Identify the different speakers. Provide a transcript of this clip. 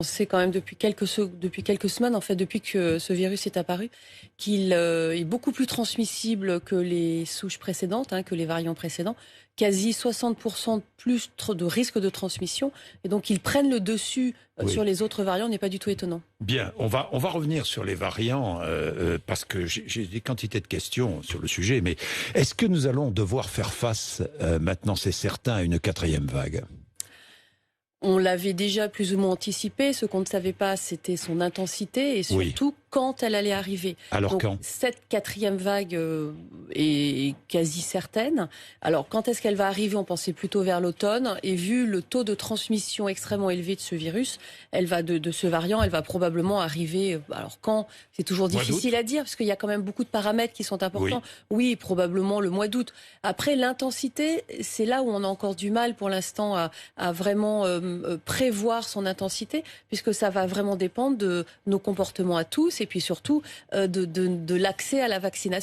Speaker 1: On sait quand même depuis quelques semaines, en fait, depuis que ce virus est apparu, qu'il est beaucoup plus transmissible que les souches précédentes, que les variants précédents. Quasi 60% de plus de risque de transmission. Et donc, ils prennent le dessus
Speaker 2: Oui.
Speaker 1: sur les autres variants n'est pas du tout étonnant.
Speaker 2: Bien, on va revenir sur les variants parce que j'ai des quantités de questions sur le sujet. Mais est-ce que nous allons devoir faire face, maintenant c'est certain, à une quatrième vague?
Speaker 1: On l'avait déjà plus ou moins anticipé. Ce qu'on ne savait pas, c'était son intensité et surtout quand elle allait arriver.
Speaker 2: Alors
Speaker 1: Donc,
Speaker 2: quand?
Speaker 1: cette quatrième vague est quasi certaine. Alors, quand est-ce qu'elle va arriver? On pensait plutôt vers l'automne. Et vu le taux de transmission extrêmement élevé de ce virus, elle va de ce variant, elle va probablement arriver. Alors quand? C'est toujours difficile à dire parce qu'il y a quand même beaucoup de paramètres qui sont importants. Oui, probablement le mois d'août. Après, l'intensité, c'est là où on a encore du mal pour l'instant à vraiment prévoir son intensité, puisque ça va vraiment dépendre de nos comportements à tous et puis surtout de l'accès à la vaccination.